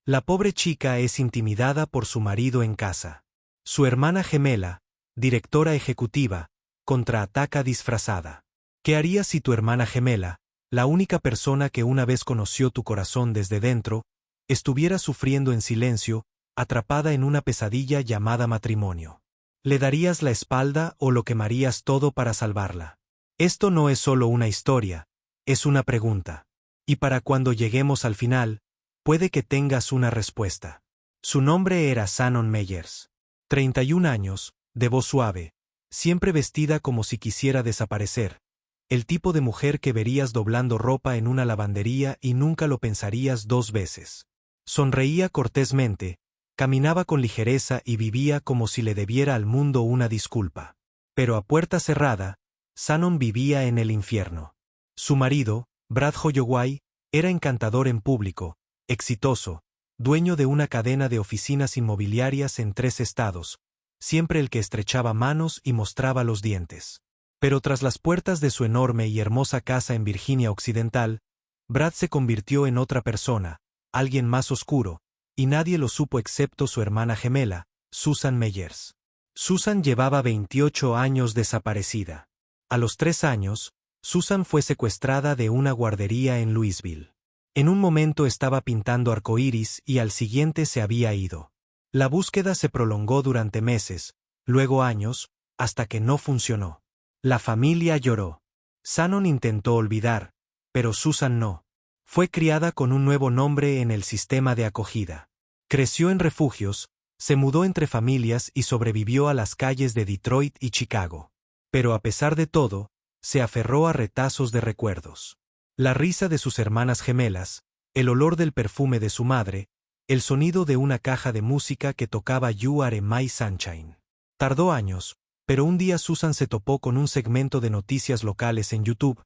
La pobre chica es intimidada por su marido en casa. Su hermana gemela, directora ejecutiva, contraataca disfrazada. ¿Qué harías si tu hermana gemela, la única persona que una vez conoció tu corazón desde dentro, estuviera sufriendo en silencio, atrapada en una pesadilla llamada matrimonio? ¿Le darías la espalda o lo quemarías todo para salvarla? Esto no es solo una historia, es una pregunta. Y para cuando lleguemos al final, puede que tengas una respuesta. Su nombre era Shannon Meyers. 31 años, de voz suave, siempre vestida como si quisiera desaparecer. El tipo de mujer que verías doblando ropa en una lavandería y nunca lo pensarías dos veces. Sonreía cortésmente, caminaba con ligereza y vivía como si le debiera al mundo una disculpa. Pero a puerta cerrada, Shannon vivía en el infierno. Su marido, Brad Holloway, era encantador en público, exitoso, dueño de una cadena de oficinas inmobiliarias en 3 estados, siempre el que estrechaba manos y mostraba los dientes. Pero tras las puertas de su enorme y hermosa casa en Virginia Occidental, Brad se convirtió en otra persona, alguien más oscuro, y nadie lo supo excepto su hermana gemela, Susan Meyers. Susan llevaba 28 años desaparecida. A los 3 años, Susan fue secuestrada de una guardería en Louisville. En un momento estaba pintando arcoíris y al siguiente se había ido. La búsqueda se prolongó durante meses, luego años, hasta que no funcionó. La familia lloró. Shannon intentó olvidar, pero Susan no. Fue criada con un nuevo nombre en el sistema de acogida. Creció en refugios, se mudó entre familias y sobrevivió a las calles de Detroit y Chicago. Pero a pesar de todo, se aferró a retazos de recuerdos. La risa de sus hermanas gemelas, el olor del perfume de su madre, el sonido de una caja de música que tocaba You Are My Sunshine. Tardó años, pero un día Susan se topó con un segmento de noticias locales en YouTube,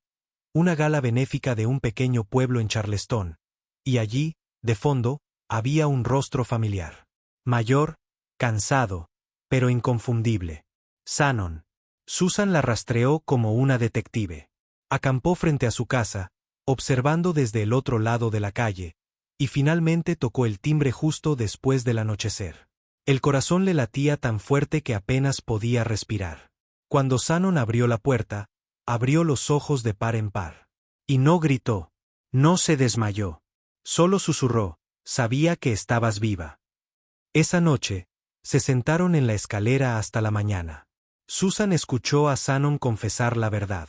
una gala benéfica de un pequeño pueblo en Charleston, y allí, de fondo, había un rostro familiar. Mayor, cansado, pero inconfundible. Shannon. Susan la rastreó como una detective. Acampó frente a su casa, observando desde el otro lado de la calle, y finalmente tocó el timbre justo después del anochecer. El corazón le latía tan fuerte que apenas podía respirar. Cuando Shannon abrió la puerta, abrió los ojos de par en par. Y no gritó. No se desmayó. Solo susurró, sabía que estabas viva. Esa noche, se sentaron en la escalera hasta la mañana. Susan escuchó a Shannon confesar la verdad.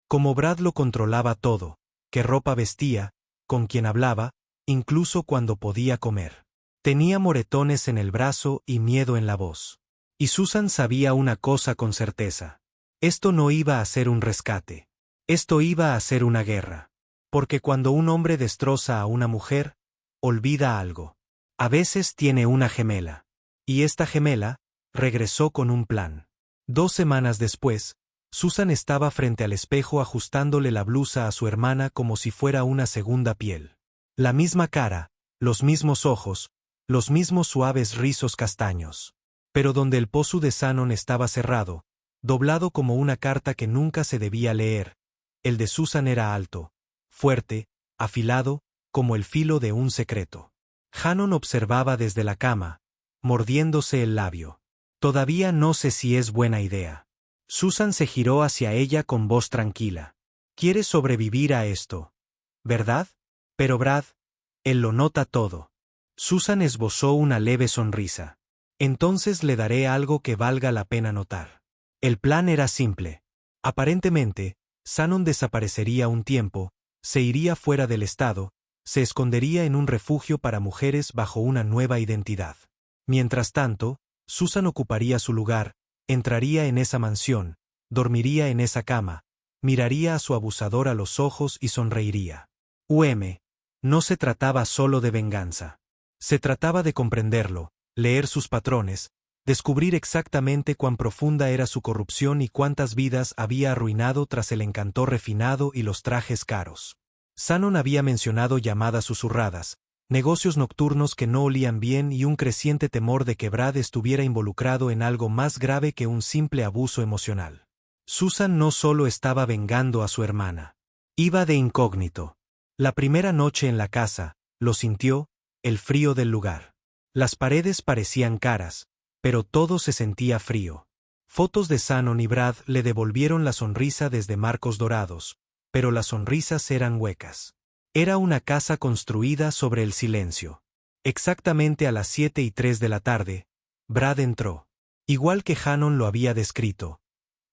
Como Brad lo controlaba todo, qué ropa vestía, con quién hablaba, incluso cuando podía comer. Tenía moretones en el brazo y miedo en la voz. Y Susan sabía una cosa con certeza. Esto no iba a ser un rescate. Esto iba a ser una guerra. Porque cuando un hombre destroza a una mujer, olvida algo. A veces tiene una gemela. Y esta gemela regresó con un plan. 2 semanas después, Susan estaba frente al espejo ajustándole la blusa a su hermana como si fuera una segunda piel. La misma cara, los mismos ojos, los mismos suaves rizos castaños. Pero donde el pozu de Shannon estaba cerrado, doblado como una carta que nunca se debía leer, el de Susan era alto, fuerte, afilado, como el filo de un secreto. Shannon observaba desde la cama, mordiéndose el labio. Todavía no sé si es buena idea. Susan se giró hacia ella con voz tranquila. ¿Quieres sobrevivir a esto? ¿Verdad? Pero Brad, él lo nota todo. Susan esbozó una leve sonrisa. Entonces le daré algo que valga la pena notar. El plan era simple. Aparentemente, Shannon desaparecería un tiempo, se iría fuera del estado, se escondería en un refugio para mujeres bajo una nueva identidad. Mientras tanto, Susan ocuparía su lugar, entraría en esa mansión, dormiría en esa cama, miraría a su abusador a los ojos y sonreiría. No se trataba solo de venganza. Se trataba de comprenderlo, leer sus patrones, descubrir exactamente cuán profunda era su corrupción y cuántas vidas había arruinado tras el encantor refinado y los trajes caros. Shannon había mencionado llamadas susurradas, negocios nocturnos que no olían bien y un creciente temor de que Brad estuviera involucrado en algo más grave que un simple abuso emocional. Susan no solo estaba vengando a su hermana. Iba de incógnito. La primera noche en la casa, lo sintió, el frío del lugar. Las paredes parecían caras, pero todo se sentía frío. Fotos de Shannon y Brad le devolvieron la sonrisa desde marcos dorados, pero las sonrisas eran huecas. Era una casa construida sobre el silencio. Exactamente a las 7:03 de la tarde, Brad entró. Igual que Shannon lo había descrito.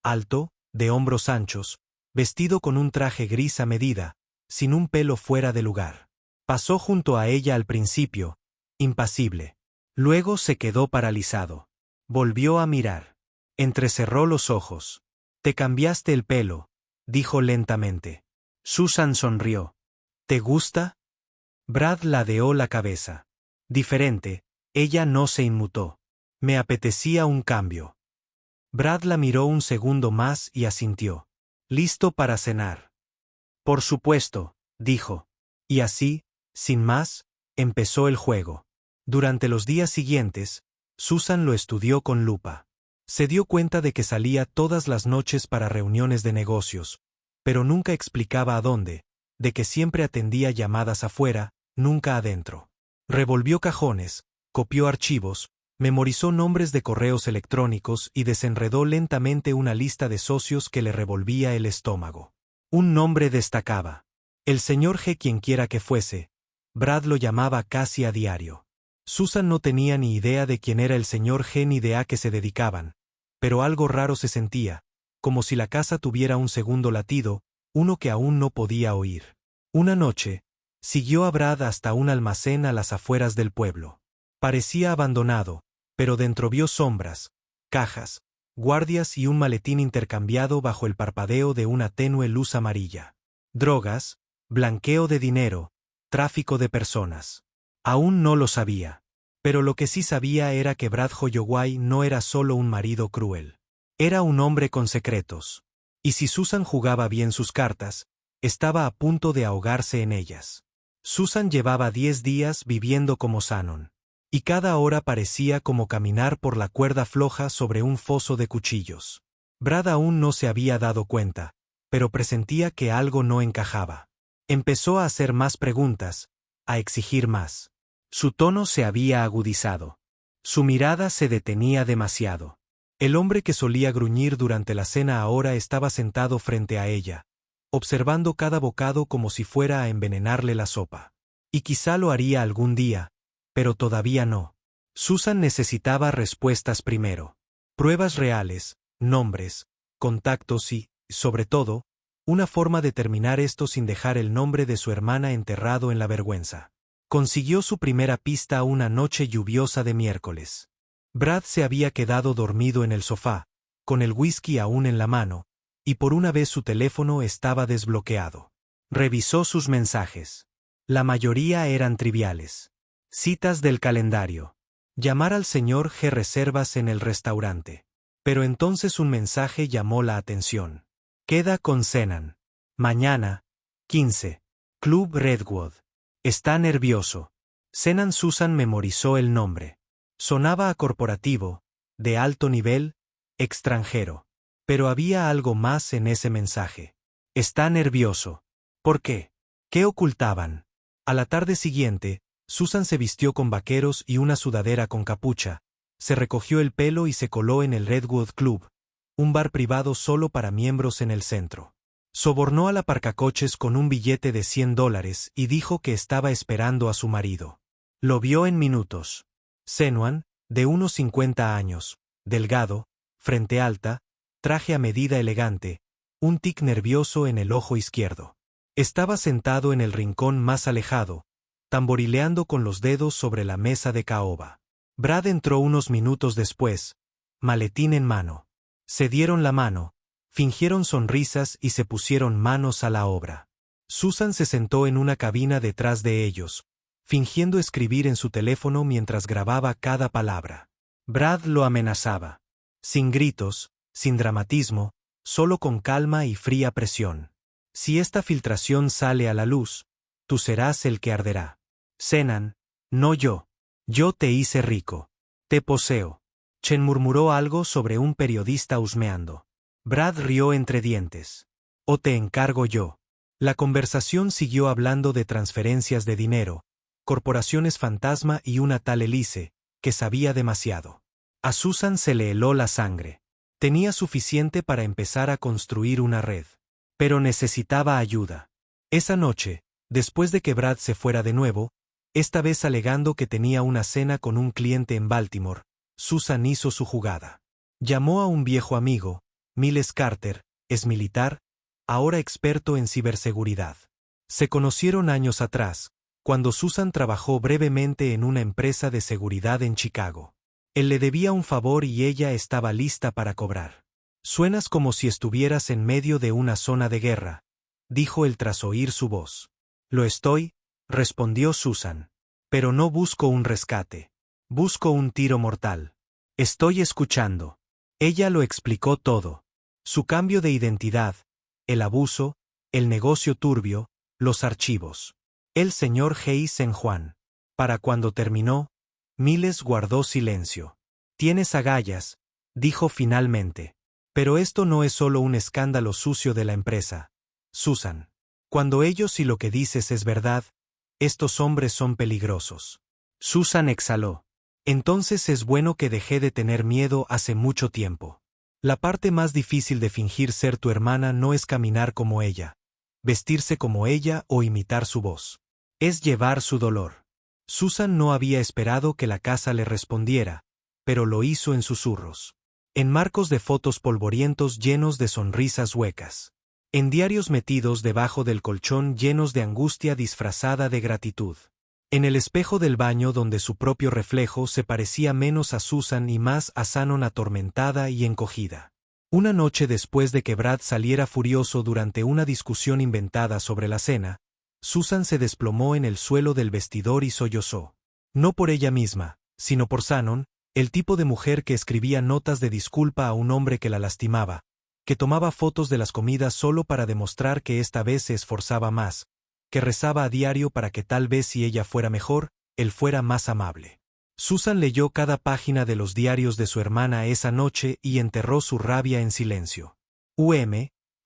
Alto, de hombros anchos, vestido con un traje gris a medida, sin un pelo fuera de lugar. Pasó junto a ella al principio, impasible. Luego se quedó paralizado. Volvió a mirar. Entrecerró los ojos. «Te cambiaste el pelo», dijo lentamente. Susan sonrió. «¿Te gusta?» Brad ladeó la cabeza. Diferente, ella no se inmutó. «Me apetecía un cambio». Brad la miró un segundo más y asintió. «¿Listo para cenar?» «Por supuesto», dijo. Y así, sin más, empezó el juego. Durante los días siguientes, Susan lo estudió con lupa. Se dio cuenta de que salía todas las noches para reuniones de negocios, pero nunca explicaba a dónde, de que siempre atendía llamadas afuera, nunca adentro. Revolvió cajones, copió archivos, memorizó nombres de correos electrónicos y desenredó lentamente una lista de socios que le revolvía el estómago. Un nombre destacaba. El señor G, quienquiera que fuese. Brad lo llamaba casi a diario. Susan no tenía ni idea de quién era el señor G ni de a qué se dedicaban, pero algo raro se sentía, como si la casa tuviera un segundo latido, uno que aún no podía oír. Una noche, siguió a Brad hasta un almacén a las afueras del pueblo. Parecía abandonado, pero dentro vio sombras, cajas, guardias y un maletín intercambiado bajo el parpadeo de una tenue luz amarilla. Drogas, blanqueo de dinero, tráfico de personas. Aún no lo sabía. Pero lo que sí sabía era que Brad Holloway no era solo un marido cruel. Era un hombre con secretos. Y si Susan jugaba bien sus cartas, estaba a punto de ahogarse en ellas. Susan llevaba 10 días viviendo como Shannon. Y cada hora parecía como caminar por la cuerda floja sobre un foso de cuchillos. Brad aún no se había dado cuenta, pero presentía que algo no encajaba. Empezó a hacer más preguntas, a exigir más. Su tono se había agudizado. Su mirada se detenía demasiado. El hombre que solía gruñir durante la cena ahora estaba sentado frente a ella, observando cada bocado como si fuera a envenenarle la sopa. Y quizá lo haría algún día, pero todavía no. Susan necesitaba respuestas primero. Pruebas reales, nombres, contactos y, sobre todo, una forma de terminar esto sin dejar el nombre de su hermana enterrado en la vergüenza. Consiguió su primera pista una noche lluviosa de miércoles. Brad se había quedado dormido en el sofá, con el whisky aún en la mano, y por una vez su teléfono estaba desbloqueado. Revisó sus mensajes. La mayoría eran triviales. Citas del calendario. Llamar al señor G. reservas en el restaurante. Pero entonces un mensaje llamó la atención. Queda con Shannon. Mañana, 15. Club Redwood. Está nervioso. Shannon. Susan memorizó el nombre. Sonaba a corporativo, de alto nivel, extranjero. Pero había algo más en ese mensaje. Está nervioso. ¿Por qué? ¿Qué ocultaban? A la tarde siguiente, Susan se vistió con vaqueros y una sudadera con capucha, se recogió el pelo y se coló en el Redwood Club, un bar privado solo para miembros en el centro. Sobornó al aparcacoches con un billete de $100 y dijo que estaba esperando a su marido. Lo vio en minutos. Shannon, de unos 50 años, delgado, frente alta, traje a medida elegante, un tic nervioso en el ojo izquierdo. Estaba sentado en el rincón más alejado, tamborileando con los dedos sobre la mesa de caoba. Brad entró unos minutos después, maletín en mano. Se dieron la mano, fingieron sonrisas y se pusieron manos a la obra. Susan se sentó en una cabina detrás de ellos, fingiendo escribir en su teléfono mientras grababa cada palabra. Brad lo amenazaba. Sin gritos, sin dramatismo, solo con calma y fría presión. Si esta filtración sale a la luz, tú serás el que arderá. Shannon, no yo. Yo te hice rico. Te poseo. Chen murmuró algo sobre un periodista husmeando. Brad rió entre dientes. O te encargo yo. La conversación siguió hablando de transferencias de dinero, corporaciones fantasma y una tal Elise, que sabía demasiado. A Susan se le heló la sangre. Tenía suficiente para empezar a construir una red. Pero necesitaba ayuda. Esa noche, después de que Brad se fuera de nuevo, esta vez alegando que tenía una cena con un cliente en Baltimore, Susan hizo su jugada. Llamó a un viejo amigo, Miles Carter, es militar, ahora experto en ciberseguridad. Se conocieron años atrás, cuando Susan trabajó brevemente en una empresa de seguridad en Chicago. Él le debía un favor y ella estaba lista para cobrar. Suenas como si estuvieras en medio de una zona de guerra, dijo él tras oír su voz. Lo estoy, respondió Susan. Pero no busco un rescate. Busco un tiro mortal. Estoy escuchando. Ella lo explicó todo. Su cambio de identidad, el abuso, el negocio turbio, los archivos. El señor Hayes en Juan. Para cuando terminó, Miles guardó silencio. Tienes agallas, dijo finalmente. Pero esto no es solo un escándalo sucio de la empresa, Susan. Cuando ellos y lo que dices es verdad, estos hombres son peligrosos. Susan exhaló. Entonces es bueno que dejé de tener miedo hace mucho tiempo. La parte más difícil de fingir ser tu hermana no es caminar como ella, vestirse como ella o imitar su voz. Es llevar su dolor. Susan no había esperado que la casa le respondiera, pero lo hizo en susurros. En marcos de fotos polvorientos llenos de sonrisas huecas. En diarios metidos debajo del colchón llenos de angustia disfrazada de gratitud. En el espejo del baño donde su propio reflejo se parecía menos a Susan y más a Shannon atormentada y encogida. Una noche después de que Brad saliera furioso durante una discusión inventada sobre la cena, Susan se desplomó en el suelo del vestidor y sollozó. No por ella misma, sino por Shannon, el tipo de mujer que escribía notas de disculpa a un hombre que la lastimaba, que tomaba fotos de las comidas solo para demostrar que esta vez se esforzaba más, que rezaba a diario para que tal vez si ella fuera mejor, él fuera más amable. Susan leyó cada página de los diarios de su hermana esa noche y enterró su rabia en silencio.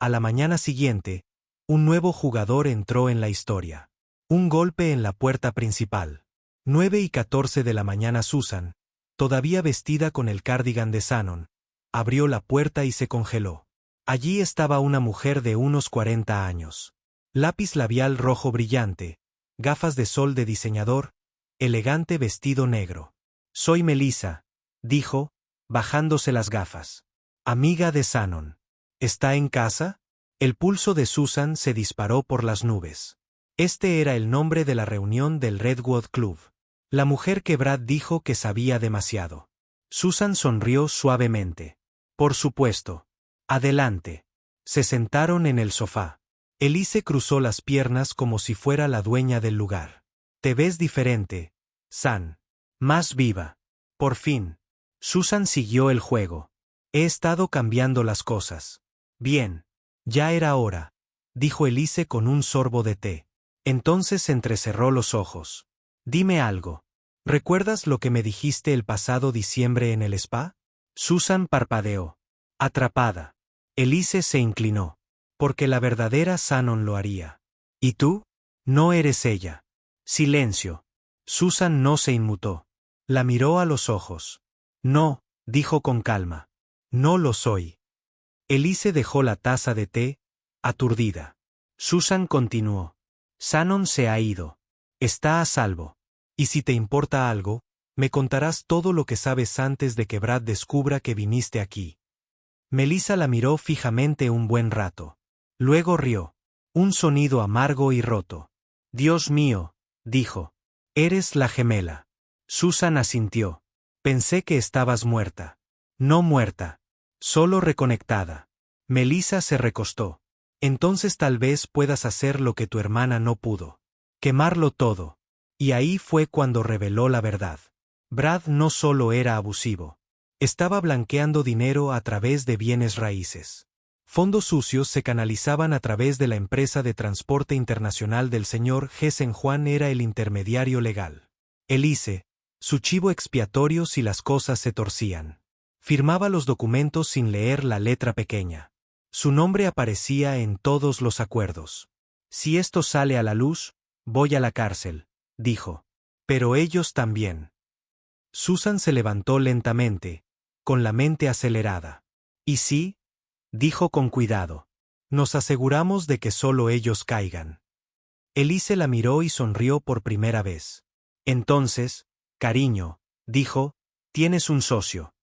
A la mañana siguiente, un nuevo jugador entró en la historia. Un golpe en la puerta principal. 9:14 de la mañana Susan, todavía vestida con el cardigan de Shannon, abrió la puerta y se congeló. Allí estaba una mujer de unos 40 años. Lápiz labial rojo brillante, gafas de sol de diseñador, elegante vestido negro. Soy Melissa, dijo, bajándose las gafas. Amiga de Shannon. ¿Está en casa? El pulso de Susan se disparó por las nubes. Este era el nombre de la reunión del Redwood Club. La mujer que Brad dijo que sabía demasiado. Susan sonrió suavemente. Por supuesto. Adelante. Se sentaron en el sofá. Elise cruzó las piernas como si fuera la dueña del lugar. Te ves diferente, San. Más viva. Por fin. Susan siguió el juego. He estado cambiando las cosas. Bien. Ya era hora, dijo Elise con un sorbo de té. Entonces entrecerró los ojos. Dime algo. ¿Recuerdas lo que me dijiste el pasado diciembre en el spa? Susan parpadeó. Atrapada. Elise se inclinó. Porque la verdadera Shannon lo haría. ¿Y tú? No eres ella. Silencio. Susan no se inmutó. La miró a los ojos. No, dijo con calma. No lo soy. Elise dejó la taza de té, aturdida. Susan continuó. Shannon se ha ido. Está a salvo. Y si te importa algo, me contarás todo lo que sabes antes de que Brad descubra que viniste aquí. Melissa la miró fijamente un buen rato. Luego rió. Un sonido amargo y roto. Dios mío, dijo. Eres la gemela. Susan asintió. Pensé que estabas muerta. No muerta. Solo reconectada. Melissa se recostó. Entonces tal vez puedas hacer lo que tu hermana no pudo. Quemarlo todo. Y ahí fue cuando reveló la verdad. Brad no solo era abusivo. Estaba blanqueando dinero a través de bienes raíces. Fondos sucios se canalizaban a través de la empresa de transporte internacional del señor G. Juan era el intermediario legal. Elise, su chivo expiatorio si las cosas se torcían. Firmaba los documentos sin leer la letra pequeña. Su nombre aparecía en todos los acuerdos. Si esto sale a la luz, voy a la cárcel, dijo. Pero ellos también. Susan se levantó lentamente, con la mente acelerada. ¿Y sí? Dijo con cuidado. Nos aseguramos de que solo ellos caigan. Elise la miró y sonrió por primera vez. Entonces, cariño, dijo, tienes un socio.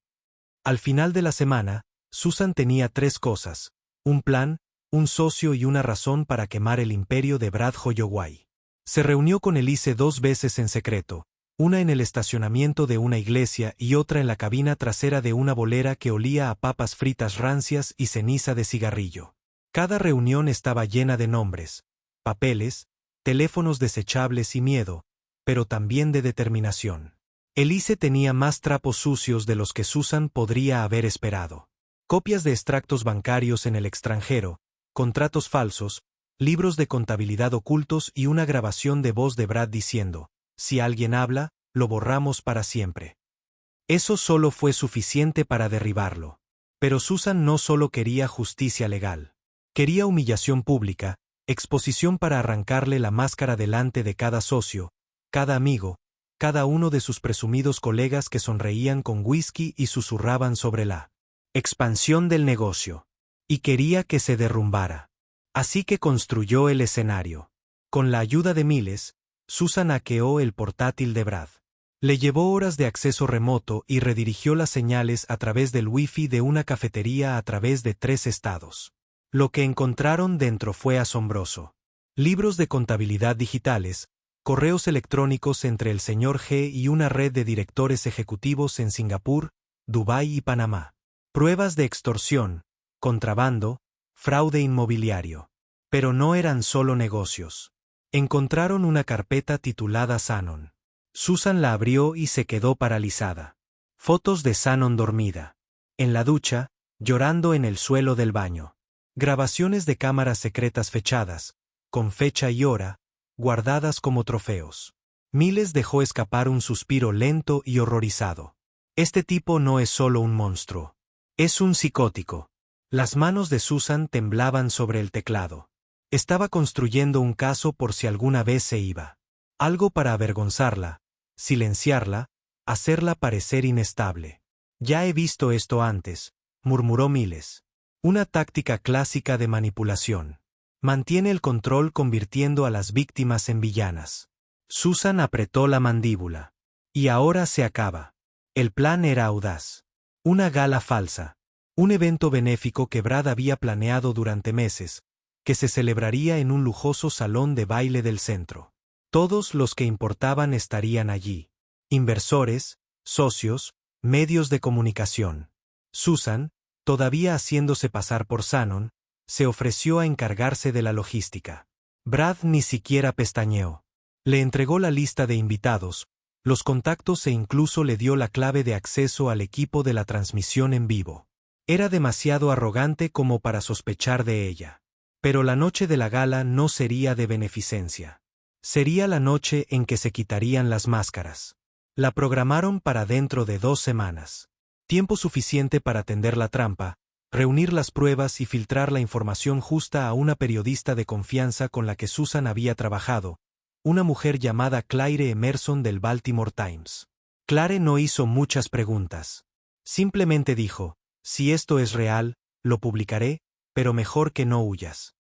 Al final de la semana, Susan tenía 3 cosas: un plan, un socio y una razón para quemar el imperio de Brad Holloway. Se reunió con Elise 2 veces en secreto, una en el estacionamiento de una iglesia y otra en la cabina trasera de una bolera que olía a papas fritas rancias y ceniza de cigarrillo. Cada reunión estaba llena de nombres, papeles, teléfonos desechables y miedo, pero también de determinación. Elise tenía más trapos sucios de los que Susan podría haber esperado. Copias de extractos bancarios en el extranjero, contratos falsos, libros de contabilidad ocultos y una grabación de voz de Brad diciendo: si alguien habla, lo borramos para siempre. Eso solo fue suficiente para derribarlo. Pero Susan no solo quería justicia legal. Quería humillación pública, exposición para arrancarle la máscara delante de cada socio, cada amigo, cada uno de sus presumidos colegas que sonreían con whisky y susurraban sobre la expansión del negocio. Y quería que se derrumbara. Así que construyó el escenario. Con la ayuda de Miles, Susan hackeó el portátil de Brad. Le llevó horas de acceso remoto y redirigió las señales a través del wifi de una cafetería a través de 3 estados. Lo que encontraron dentro fue asombroso. Libros de contabilidad digitales, correos electrónicos entre el señor G y una red de directores ejecutivos en Singapur, Dubái y Panamá. Pruebas de extorsión, contrabando, fraude inmobiliario. Pero no eran solo negocios. Encontraron una carpeta titulada Shannon. Susan la abrió y se quedó paralizada. Fotos de Shannon dormida. En la ducha, llorando en el suelo del baño. Grabaciones de cámaras secretas fechadas, con fecha y hora, guardadas como trofeos. Miles dejó escapar un suspiro lento y horrorizado. Este tipo no es solo un monstruo. Es un psicótico. Las manos de Susan temblaban sobre el teclado. Estaba construyendo un caso por si alguna vez se iba. Algo para avergonzarla, silenciarla, hacerla parecer inestable. Ya he visto esto antes, murmuró Miles. Una táctica clásica de manipulación. Mantiene el control convirtiendo a las víctimas en villanas. Susan apretó la mandíbula. Y ahora se acaba. El plan era audaz. Una gala falsa. Un evento benéfico que Brad había planeado durante meses, que se celebraría en un lujoso salón de baile del centro. Todos los que importaban estarían allí. Inversores, socios, medios de comunicación. Susan, todavía haciéndose pasar por Shannon, se ofreció a encargarse de la logística. Brad ni siquiera pestañeó. Le entregó la lista de invitados, los contactos e incluso le dio la clave de acceso al equipo de la transmisión en vivo. Era demasiado arrogante como para sospechar de ella. Pero la noche de la gala no sería de beneficencia. Sería la noche en que se quitarían las máscaras. La programaron para dentro de 2 semanas. Tiempo suficiente para tender la trampa, reunir las pruebas y filtrar la información justa a una periodista de confianza con la que Susan había trabajado, una mujer llamada Claire Emerson del Baltimore Times. Claire no hizo muchas preguntas. Simplemente dijo: si esto es real, lo publicaré, pero mejor que no huyas.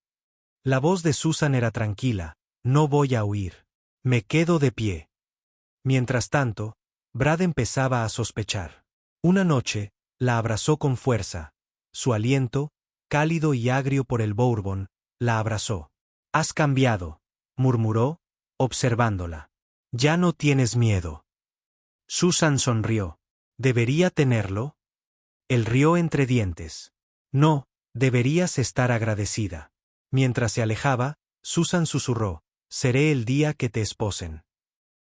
La voz de Susan era tranquila: no voy a huir. Me quedo de pie. Mientras tanto, Brad empezaba a sospechar. Una noche, la abrazó con fuerza. Su aliento, cálido y agrio por el bourbon, la abrazó. «Has cambiado», murmuró, observándola. «Ya no tienes miedo». Susan sonrió. «¿Debería tenerlo?» Él rió entre dientes. «No, deberías estar agradecida». Mientras se alejaba, Susan susurró: «Seré el día que te esposen».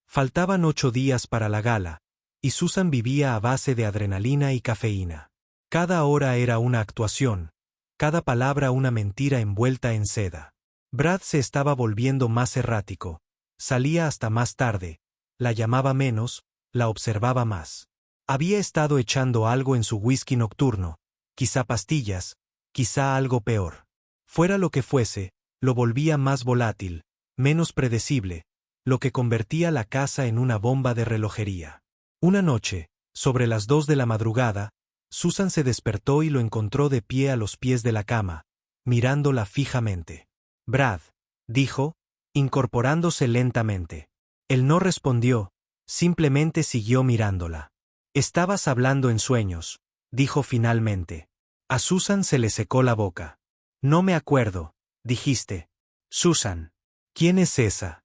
Faltaban 8 días para la gala, y Susan vivía a base de adrenalina y cafeína. Cada hora era una actuación, cada palabra una mentira envuelta en seda. Brad se estaba volviendo más errático, salía hasta más tarde, la llamaba menos, la observaba más. Había estado echando algo en su whisky nocturno, quizá pastillas, quizá algo peor. Fuera lo que fuese, lo volvía más volátil, menos predecible, lo que convertía la casa en una bomba de relojería. Una noche, sobre las 2 de la madrugada, Susan se despertó y lo encontró de pie a los pies de la cama, mirándola fijamente. «Brad», dijo, incorporándose lentamente. Él no respondió, simplemente siguió mirándola. «Estabas hablando en sueños», dijo finalmente. A Susan se le secó la boca. «No me acuerdo», dijiste. «Susan, ¿quién es esa?»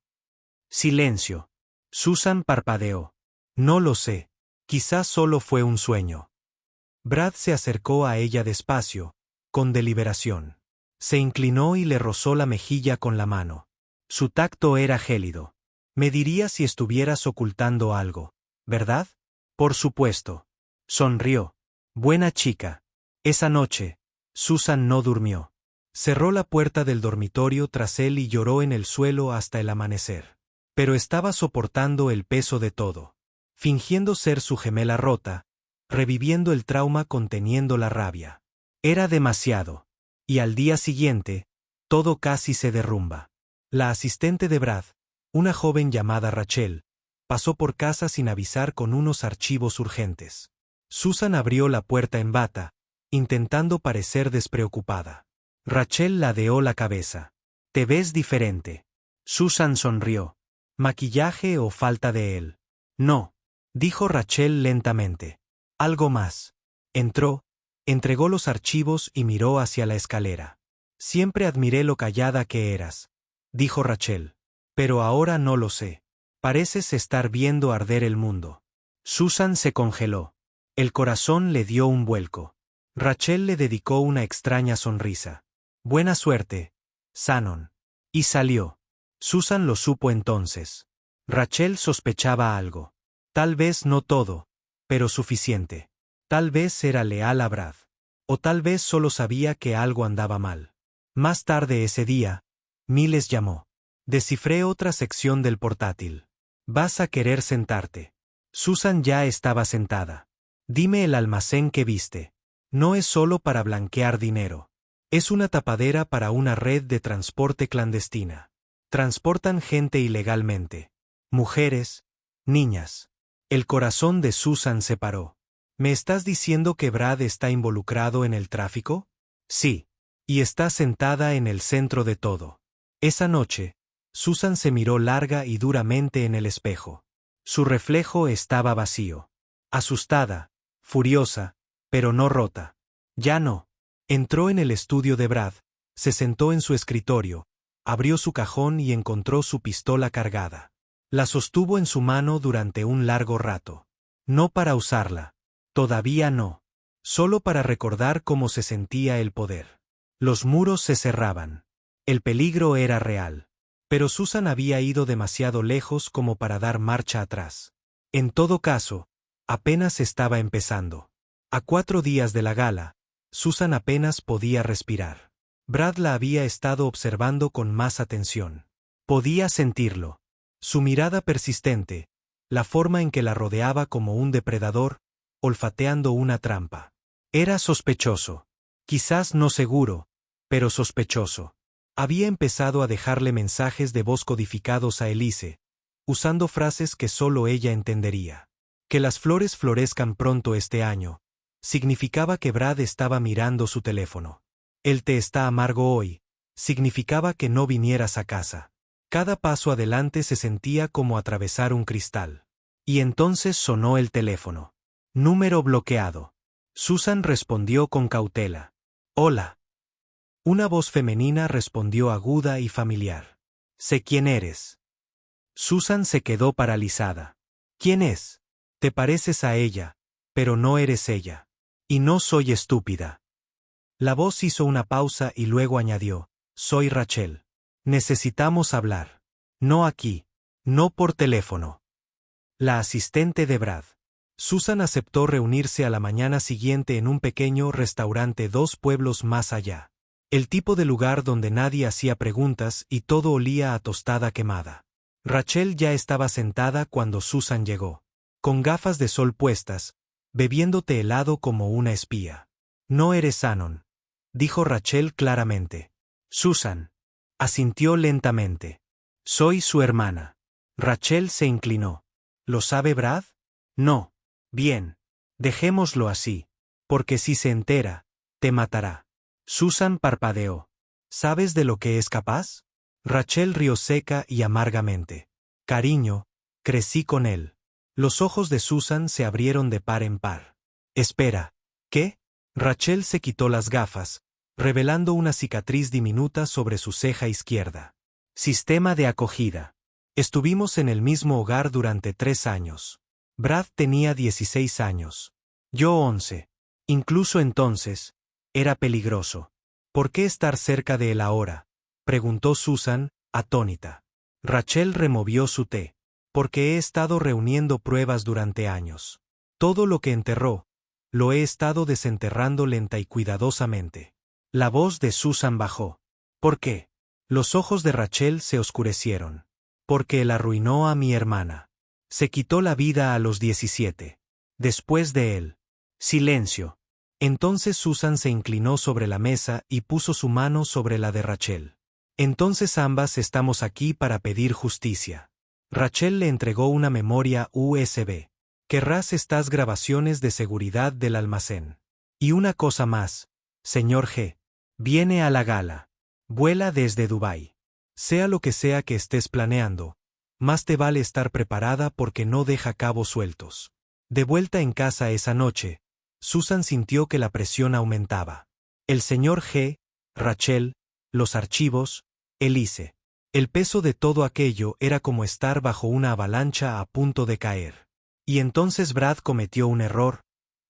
Silencio. Susan parpadeó. «No lo sé. Quizás solo fue un sueño». Brad se acercó a ella despacio, con deliberación. Se inclinó y le rozó la mejilla con la mano. Su tacto era gélido. «Me dirías si estuvieras ocultando algo, ¿verdad?» «Por supuesto». Sonrió. «Buena chica». Esa noche, Susan no durmió. Cerró la puerta del dormitorio tras él y lloró en el suelo hasta el amanecer. Pero estaba soportando el peso de todo. Fingiendo ser su gemela rota, reviviendo el trauma conteniendo la rabia. Era demasiado. Y al día siguiente, todo casi se derrumba. La asistente de Brad, una joven llamada Rachel, pasó por casa sin avisar con unos archivos urgentes. Susan abrió la puerta en bata, intentando parecer despreocupada. Rachel ladeó la cabeza. «Te ves diferente». Susan sonrió. «¿Maquillaje o falta de él?» «No», dijo Rachel lentamente. «Algo más». Entró, entregó los archivos y miró hacia la escalera. «Siempre admiré lo callada que eras», dijo Rachel. «Pero ahora no lo sé. Pareces estar viendo arder el mundo». Susan se congeló. El corazón le dio un vuelco. Rachel le dedicó una extraña sonrisa. «Buena suerte, Shannon». Y salió. Susan lo supo entonces. Rachel sospechaba algo. Tal vez no todo, pero suficiente. Tal vez era leal a Brad. O tal vez solo sabía que algo andaba mal. Más tarde ese día, Miles llamó. Descifré otra sección del portátil. «Vas a querer sentarte». Susan ya estaba sentada. «Dime el almacén que viste. No es solo para blanquear dinero. Es una tapadera para una red de transporte clandestina. Transportan gente ilegalmente. Mujeres, niñas». El corazón de Susan se paró. «¿Me estás diciendo que Brad está involucrado en el tráfico?» «Sí. Y está sentada en el centro de todo». Esa noche, Susan se miró larga y duramente en el espejo. Su reflejo estaba vacío. Asustada, furiosa, pero no rota. Ya no. Entró en el estudio de Brad, se sentó en su escritorio, abrió su cajón y encontró su pistola cargada. La sostuvo en su mano durante un largo rato. No para usarla. Todavía no. Solo para recordar cómo se sentía el poder. Los muros se cerraban. El peligro era real. Pero Susan había ido demasiado lejos como para dar marcha atrás. En todo caso, apenas estaba empezando. A 4 días de la gala, Susan apenas podía respirar. Brad la había estado observando con más atención. Podía sentirlo. Su mirada persistente, la forma en que la rodeaba como un depredador, olfateando una trampa. Era sospechoso. Quizás no seguro, pero sospechoso. Había empezado a dejarle mensajes de voz codificados a Elise, usando frases que solo ella entendería. Que las flores florezcan pronto este año, significaba que Brad estaba mirando su teléfono. El té está amargo hoy, significaba que no vinieras a casa. Cada paso adelante se sentía como atravesar un cristal. Y entonces sonó el teléfono. Número bloqueado. Susan respondió con cautela. «Hola». Una voz femenina respondió aguda y familiar. «Sé quién eres». Susan se quedó paralizada. «¿Quién es?» «Te pareces a ella, pero no eres ella. Y no soy estúpida». La voz hizo una pausa y luego añadió. «Soy Rachel. Necesitamos hablar. No aquí. No por teléfono». La asistente de Brad. Susan aceptó reunirse a la mañana siguiente en un pequeño restaurante 2 pueblos más allá. El tipo de lugar donde nadie hacía preguntas y todo olía a tostada quemada. Rachel ya estaba sentada cuando Susan llegó. Con gafas de sol puestas, bebiéndote helado como una espía. «No eres Shannon», dijo Rachel claramente. Susan asintió lentamente. «Soy su hermana». Rachel se inclinó. ¿Lo sabe Brad? No. Bien. Dejémoslo así. Porque si se entera, te matará. Susan parpadeó. ¿Sabes de lo que es capaz? Rachel rió seca y amargamente. Cariño, crecí con él. Los ojos de Susan se abrieron de par en par. Espera, ¿qué? Rachel se quitó las gafas, revelando una cicatriz diminuta sobre su ceja izquierda. Sistema de acogida. Estuvimos en el mismo hogar durante 3 años. Brad tenía 16 años. Yo 11. Incluso entonces, era peligroso. ¿Por qué estar cerca de él ahora? Preguntó Susan, atónita. Rachel removió su té. Porque he estado reuniendo pruebas durante años. Todo lo que enterró, lo he estado desenterrando lenta y cuidadosamente. La voz de Susan bajó. ¿Por qué? Los ojos de Rachel se oscurecieron. Porque él arruinó a mi hermana. Se quitó la vida a los 17. Después de él. Silencio. Entonces Susan se inclinó sobre la mesa y puso su mano sobre la de Rachel. Entonces ambas estamos aquí para pedir justicia. Rachel le entregó una memoria USB. Querrás estas grabaciones de seguridad del almacén. Y una cosa más, señor G. Viene a la gala. Vuela desde Dubái. Sea lo que sea que estés planeando, más te vale estar preparada porque no deja cabos sueltos. De vuelta en casa esa noche, Susan sintió que la presión aumentaba. El señor G., Rachel, los archivos, Elise. El peso de todo aquello era como estar bajo una avalancha a punto de caer. Y entonces Brad cometió un error,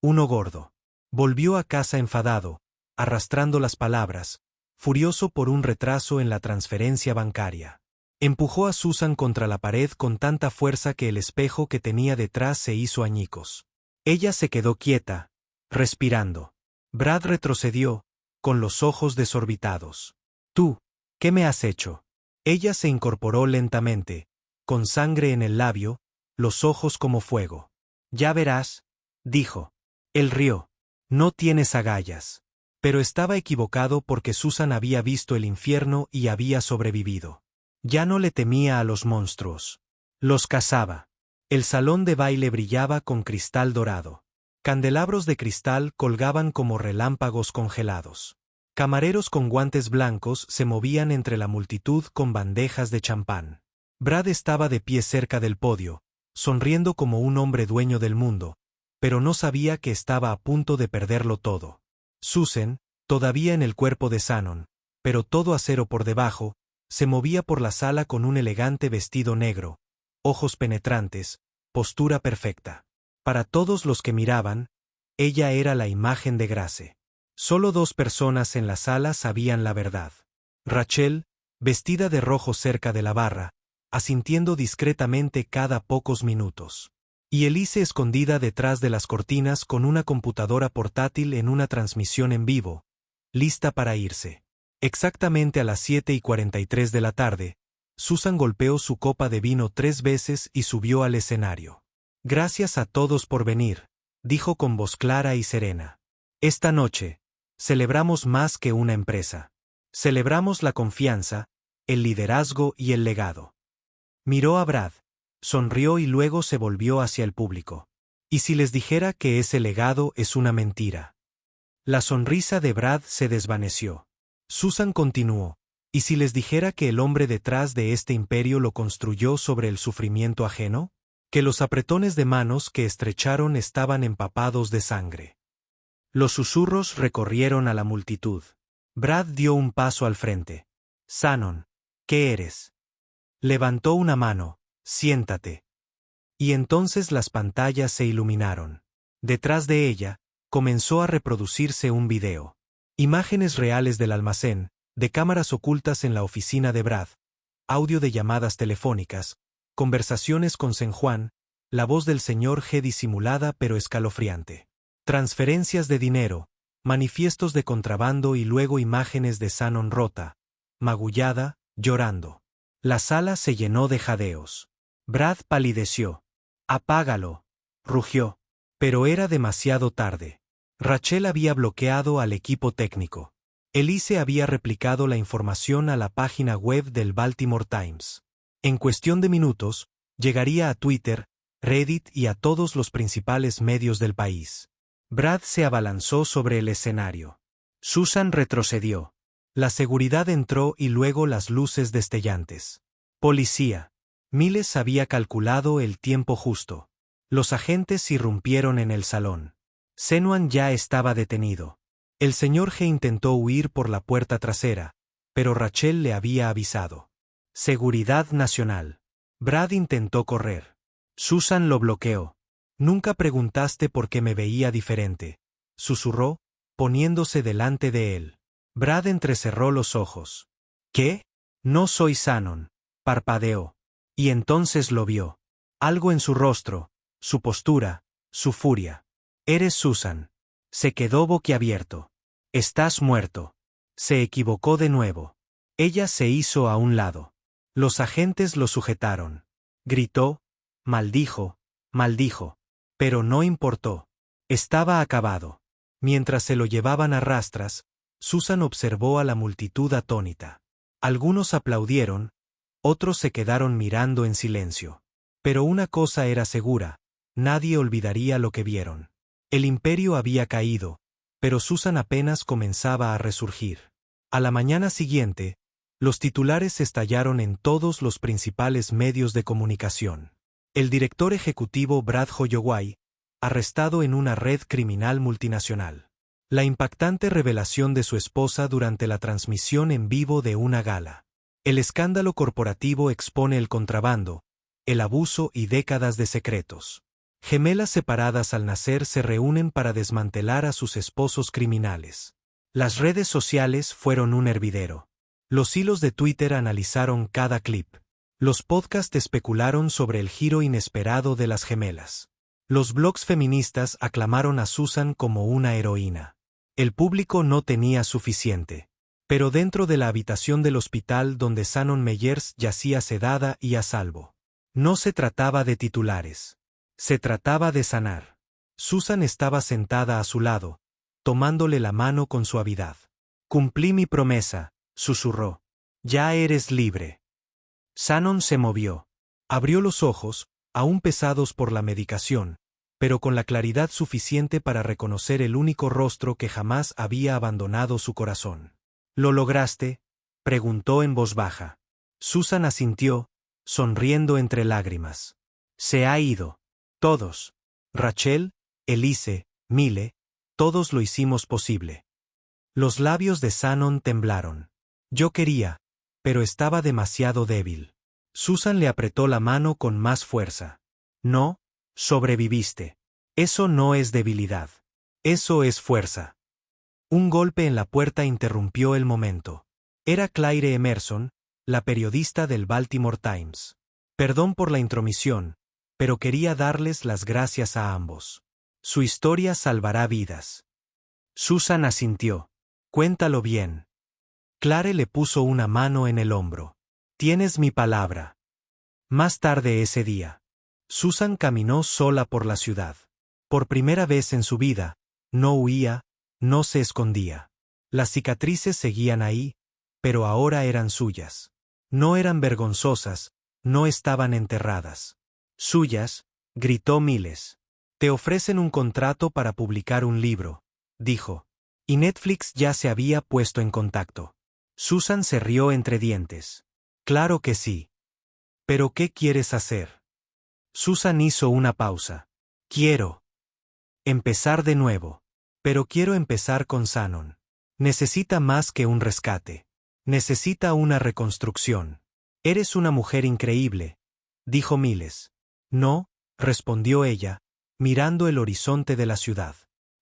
uno gordo. Volvió a casa enfadado, arrastrando las palabras, furioso por un retraso en la transferencia bancaria. Empujó a Susan contra la pared con tanta fuerza que el espejo que tenía detrás se hizo añicos. Ella se quedó quieta, respirando. Brad retrocedió, con los ojos desorbitados. «Tú, ¿qué me has hecho?» Ella se incorporó lentamente, con sangre en el labio, los ojos como fuego. «Ya verás», dijo. Él rió. «No tienes agallas». Pero estaba equivocado porque Susan había visto el infierno y había sobrevivido. Ya no le temía a los monstruos. Los cazaba. El salón de baile brillaba con cristal dorado. Candelabros de cristal colgaban como relámpagos congelados. Camareros con guantes blancos se movían entre la multitud con bandejas de champán. Brad estaba de pie cerca del podio, sonriendo como un hombre dueño del mundo, pero no sabía que estaba a punto de perderlo todo. Susan, todavía en el cuerpo de Shannon, pero todo acero por debajo, se movía por la sala con un elegante vestido negro, ojos penetrantes, postura perfecta. Para todos los que miraban, ella era la imagen de Grace. Solo 2 personas en la sala sabían la verdad. Rachel, vestida de rojo cerca de la barra, asintiendo discretamente cada pocos minutos. Y Elise escondida detrás de las cortinas con una computadora portátil en una transmisión en vivo, lista para irse. Exactamente a las 7:43 de la tarde, Susan golpeó su copa de vino 3 veces y subió al escenario. «Gracias a todos por venir», dijo con voz clara y serena. «Esta noche, celebramos más que una empresa. Celebramos la confianza, el liderazgo y el legado». Miró a Brad, sonrió y luego se volvió hacia el público. «¿Y si les dijera que ese legado es una mentira?» La sonrisa de Brad se desvaneció. Susan continuó. ¿Y si les dijera que el hombre detrás de este imperio lo construyó sobre el sufrimiento ajeno? Que los apretones de manos que estrecharon estaban empapados de sangre. Los susurros recorrieron a la multitud. Brad dio un paso al frente. «Shannon, ¿qué eres?» Levantó una mano. «Siéntate». Y entonces las pantallas se iluminaron. Detrás de ella, comenzó a reproducirse un video. Imágenes reales del almacén, de cámaras ocultas en la oficina de Brad, audio de llamadas telefónicas, conversaciones con San Juan, la voz del señor G disimulada pero escalofriante. Transferencias de dinero, manifiestos de contrabando y luego imágenes de Shannon rota, magullada, llorando. La sala se llenó de jadeos. Brad palideció. «Apágalo», rugió. Pero era demasiado tarde. Rachel había bloqueado al equipo técnico. Elise había replicado la información a la página web del Baltimore Times. En cuestión de minutos, Llegaría a Twitter, Reddit y a todos los principales medios del país. Brad se abalanzó sobre el escenario. Susan retrocedió. La seguridad entró y luego las luces destellantes. Policía. Miles había calculado el tiempo justo. Los agentes irrumpieron en el salón. Senuan ya estaba detenido. El señor G intentó huir por la puerta trasera, pero Rachel le había avisado. Seguridad nacional. Brad intentó correr. Susan lo bloqueó. Nunca preguntaste por qué me veía diferente, susurró, poniéndose delante de él. Brad entrecerró los ojos. ¿Qué? No soy Shannon, parpadeó. Y entonces lo vio. Algo en su rostro, su postura, su furia. Eres Susan. Se quedó boquiabierto. Estás muerto. Se equivocó de nuevo. Ella se hizo a un lado. Los agentes lo sujetaron. Gritó, maldijo, maldijo. Pero no importó. Estaba acabado. Mientras se lo llevaban a rastras, Susan observó a la multitud atónita. Algunos aplaudieron, otros se quedaron mirando en silencio. Pero una cosa era segura, nadie olvidaría lo que vieron. El imperio había caído, pero Susan apenas comenzaba a resurgir. A la mañana siguiente, los titulares estallaron en todos los principales medios de comunicación. El director ejecutivo Brad Holloway, arrestado en una red criminal multinacional. La impactante revelación de su esposa durante la transmisión en vivo de una gala. El escándalo corporativo expone el contrabando, el abuso y décadas de secretos. Gemelas separadas al nacer se reúnen para desmantelar a sus esposos criminales. Las redes sociales fueron un hervidero. Los hilos de Twitter analizaron cada clip. Los podcasts especularon sobre el giro inesperado de las gemelas. Los blogs feministas aclamaron a Susan como una heroína. El público no tenía suficiente. Pero dentro de la habitación del hospital donde Shannon Meyers yacía sedada y a salvo. No se trataba de titulares. Se trataba de sanar. Susan estaba sentada a su lado, tomándole la mano con suavidad. Cumplí mi promesa, susurró. Ya eres libre. Shannon se movió. Abrió los ojos, aún pesados por la medicación, pero con la claridad suficiente para reconocer el único rostro que jamás había abandonado su corazón. ¿Lo lograste?, preguntó en voz baja. Susan asintió, sonriendo entre lágrimas. Se ha ido. Todos. Rachel, Elise, Mile, todos lo hicimos posible. Los labios de Shannon temblaron. Yo quería, pero estaba demasiado débil. Susan le apretó la mano con más fuerza. No, sobreviviste. Eso no es debilidad. Eso es fuerza. Un golpe en la puerta interrumpió el momento. Era Claire Emerson, la periodista del Baltimore Times. Perdón por la intromisión, pero quería darles las gracias a ambos. Su historia salvará vidas. Susan asintió. Cuéntalo bien. Claire le puso una mano en el hombro. Tienes mi palabra. Más tarde ese día, Susan caminó sola por la ciudad. Por primera vez en su vida, no huía, no se escondía. Las cicatrices seguían ahí, pero ahora eran suyas. No eran vergonzosas, no estaban enterradas. Suyas, gritó Miles. Te ofrecen un contrato para publicar un libro, dijo. Y Netflix ya se había puesto en contacto. Susan se rió entre dientes. Claro que sí. ¿Pero qué quieres hacer? Susan hizo una pausa. Quiero empezar de nuevo. Pero quiero empezar con Shannon. Necesita más que un rescate. Necesita una reconstrucción. Eres una mujer increíble, dijo Miles. No, respondió ella, mirando el horizonte de la ciudad.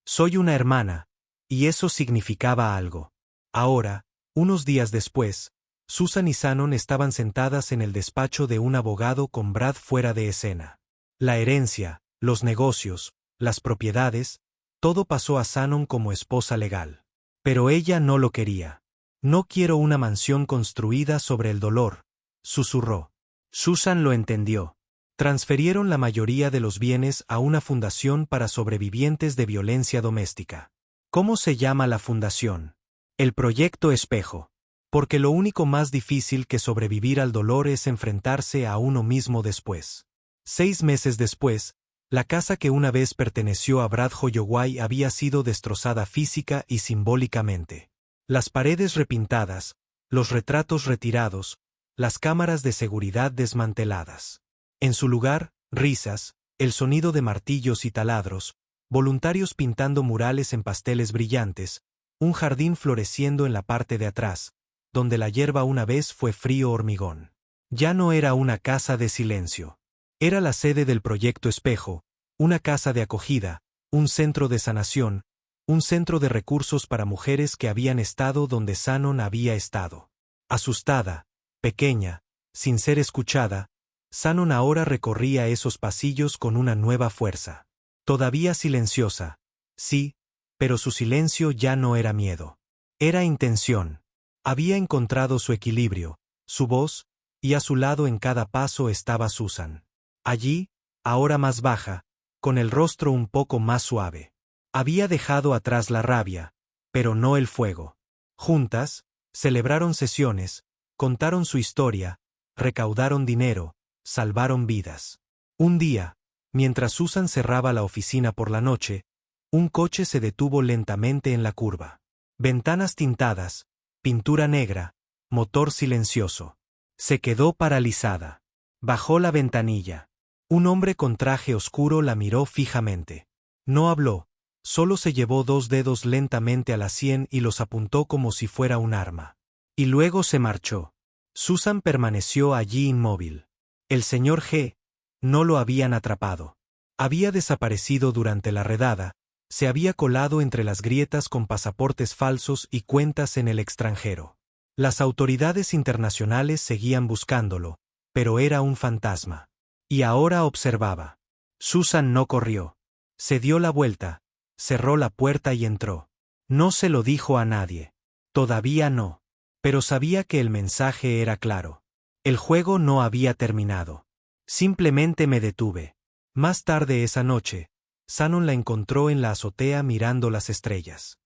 Soy una hermana, y eso significaba algo. Ahora, unos días después, Susan y Shannon estaban sentadas en el despacho de un abogado con Brad fuera de escena. La herencia, los negocios, las propiedades, todo pasó a Shannon como esposa legal. Pero ella no lo quería. No quiero una mansión construida sobre el dolor, susurró. Susan lo entendió. Transfirieron la mayoría de los bienes a una fundación para sobrevivientes de violencia doméstica. ¿Cómo se llama la fundación? El Proyecto Espejo. Porque lo único más difícil que sobrevivir al dolor es enfrentarse a uno mismo después. 6 meses después, la casa que una vez perteneció a Brad Holloway había sido destrozada física y simbólicamente. Las paredes repintadas, los retratos retirados, las cámaras de seguridad desmanteladas. En su lugar, risas, el sonido de martillos y taladros, voluntarios pintando murales en pasteles brillantes, un jardín floreciendo en la parte de atrás, donde la hierba una vez fue frío hormigón. Ya no era una casa de silencio. Era la sede del Proyecto Espejo, una casa de acogida, un centro de sanación, un centro de recursos para mujeres que habían estado donde Shannon había estado. Asustada, pequeña, sin ser escuchada, Shannon ahora recorría esos pasillos con una nueva fuerza. Todavía silenciosa, sí, pero su silencio ya no era miedo. Era intención. Había encontrado su equilibrio, su voz, y a su lado en cada paso estaba Susan. Allí, ahora más baja, con el rostro un poco más suave. Había dejado atrás la rabia, pero no el fuego. Juntas, celebraron sesiones, contaron su historia, recaudaron dinero, salvaron vidas. Un día, mientras Susan cerraba la oficina por la noche, un coche se detuvo lentamente en la curva. Ventanas tintadas, pintura negra, motor silencioso. Se quedó paralizada. Bajó la ventanilla. Un hombre con traje oscuro la miró fijamente. No habló, solo se llevó 2 dedos lentamente a la sien y los apuntó como si fuera un arma. Y luego se marchó. Susan permaneció allí inmóvil. El señor G. no lo habían atrapado. Había desaparecido durante la redada, se había colado entre las grietas con pasaportes falsos y cuentas en el extranjero. Las autoridades internacionales seguían buscándolo, pero era un fantasma. Y ahora observaba. Susan no corrió. Se dio la vuelta, cerró la puerta y entró. No se lo dijo a nadie. Todavía no. Pero sabía que el mensaje era claro. El juego no había terminado. Simplemente me detuve. Más tarde esa noche, Shannon la encontró en la azotea mirando las estrellas.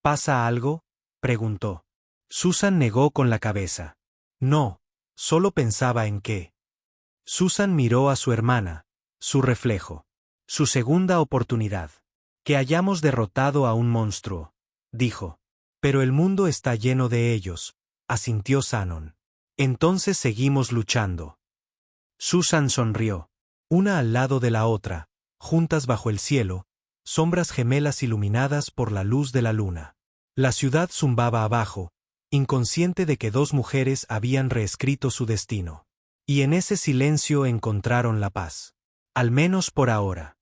¿Pasa algo?, preguntó. Susan negó con la cabeza. No, solo pensaba en qué. Susan miró a su hermana, su reflejo. Su segunda oportunidad. Que hayamos derrotado a un monstruo, dijo. Pero el mundo está lleno de ellos, asintió Shannon. Entonces seguimos luchando. Susan sonrió. Una al lado de la otra, juntas bajo el cielo, sombras gemelas iluminadas por la luz de la luna. La ciudad zumbaba abajo, inconsciente de que 2 mujeres habían reescrito su destino. Y en ese silencio encontraron la paz. Al menos por ahora.